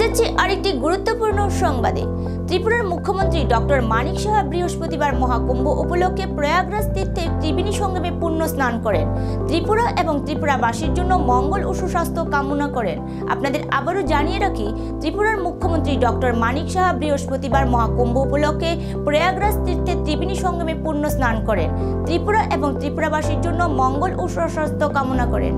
যাচ্ছি আরেকটি গুরুত্বপূর্ণ সংবাদে। ত্রিপুরার মুখ্যমন্ত্রী ডক্টর মানিক সাহা বৃহস্পতিবার মহাকুম্ভ উপলক্ষে প্রয়াগরাজ তীর্থে ত্রিবেণী সঙ্গমে পুণ্য স্নান করেন। ত্রিপুরা এবং ত্রিপুরাবাসীর জন্য মঙ্গল ও সুস্বাস্থ্য কামনা করেন। আপনাদের আবারও জানিয়ে রাখি, ত্রিপুরার মুখ্যমন্ত্রী ডক্টর মানিক সাহা বৃহস্পতিবার মহাকুম্ভ উপলক্ষে প্রয়াগরাজ তীর্থে ত্রিবেণী সঙ্গমে পুণ্য স্নান করেন। ত্রিপুরা এবং ত্রিপুরাবাসীর জন্য মঙ্গল ও সুস্বাস্থ্য কামনা করেন।